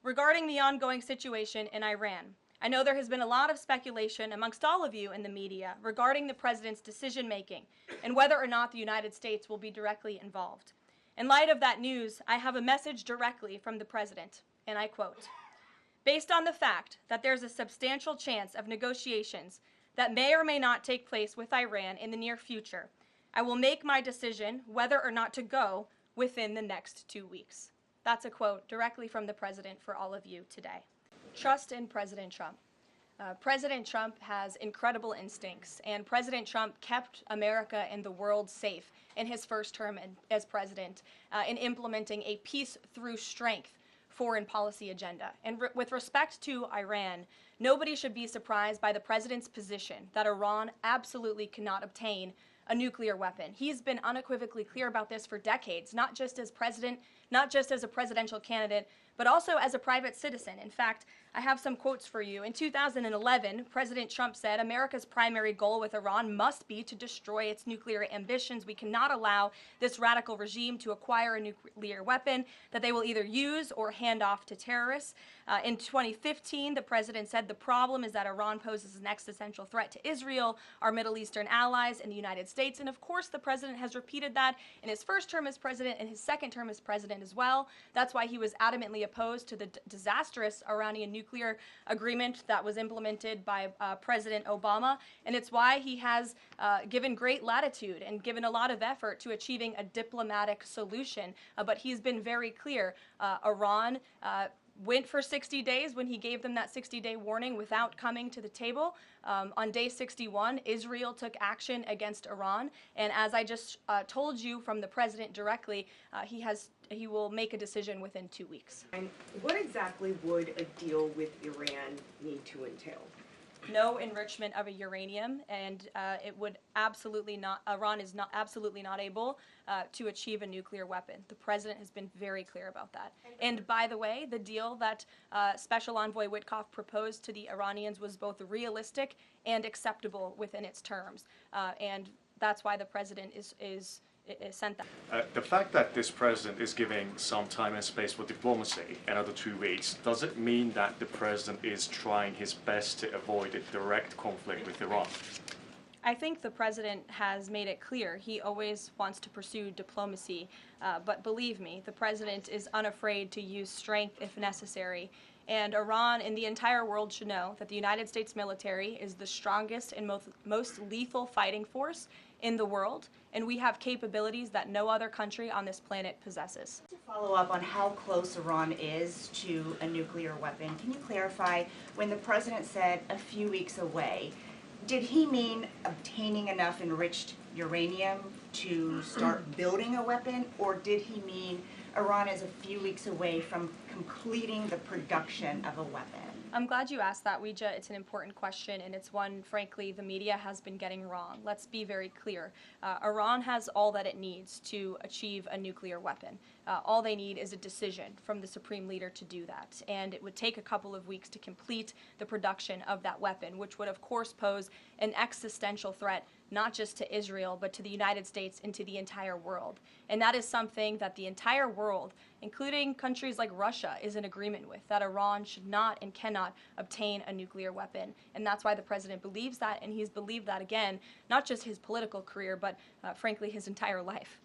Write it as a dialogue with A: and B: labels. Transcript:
A: Regarding the ongoing situation in Iran, I know there has been a lot of speculation amongst all of you in the media regarding the president's decision making and whether or not the United States will be directly involved. In light of that news, I have a message directly from the president, and I quote, "Based on the fact that there's a substantial chance of negotiations that may or may not take place with Iran in the near future, I will make my decision whether or not to go within the next 2 weeks." That's a quote directly from the president for all of you today. Trust in President Trump. President Trump has incredible instincts, and President Trump kept America and the world safe in his first term as president in implementing a peace through strength foreign policy agenda. And with respect to Iran, nobody should be surprised by the president's position that Iran absolutely cannot obtain a nuclear weapon. He's been unequivocally clear about this for decades, not just as president, not just as a presidential candidate, but also as a private citizen. In fact, I have some quotes for you. In 2011, President Trump said, "America's primary goal with Iran must be to destroy its nuclear ambitions. We cannot allow this radical regime to acquire a nuclear weapon that they will either use or hand off to terrorists." In 2015, the president said, "The problem is that Iran poses an existential threat to Israel, our Middle Eastern allies, and the United States." And of course, the president has repeated that in his first term as president and his second term as president as well. That's why he was adamantly opposed to the disastrous Iranian nuclear agreement that was implemented by President Obama. And it's why he has given great latitude and given a lot of effort to achieving a diplomatic solution. But he's been very clear. Iran went for 60 days when he gave them that 60-day warning without coming to the table. On day 61, Israel took action against Iran. And as I just told you from the president directly, he will make a decision within 2 weeks.
B: And what exactly would a deal with Iran need to entail?
A: No enrichment of a uranium, and it would absolutely not, Iran is not absolutely not able to achieve a nuclear weapon. The president has been very clear about that. And by the way, the deal that Special Envoy Witkoff proposed to the Iranians was both realistic and acceptable within its terms. And that's why the president is sent that.
C: The fact that this president is giving some time and space for diplomacy, another 2 weeks, does it mean that the president is trying his best to avoid a direct conflict with Iran?
A: I think the president has made it clear he always wants to pursue diplomacy, but believe me, the president is unafraid to use strength if necessary. And Iran and the entire world should know that the United States military is the strongest and most lethal fighting force in the world, and we have capabilities that no other country on this planet possesses.
D: To follow up on how close Iran is to a nuclear weapon, can you clarify, when the president said a few weeks away, did he mean obtaining enough enriched uranium to start building a weapon, or did he mean Iran is a few weeks away from completing the production of a weapon?
A: I'm glad you asked that, Weija. It's an important question, and it's one, frankly, the media has been getting wrong. Let's be very clear. Iran has all that it needs to achieve a nuclear weapon. All they need is a decision from the supreme leader to do that. And it would take a couple of weeks to complete the production of that weapon, which would, of course, pose an existential threat not just to Israel, but to the United States and to the entire world. And that is something that the entire world, including countries like Russia, is in agreement with, that Iran should not and cannot obtain a nuclear weapon. And that's why the president believes that, and he's believed that, again, not just his political career, but frankly, his entire life.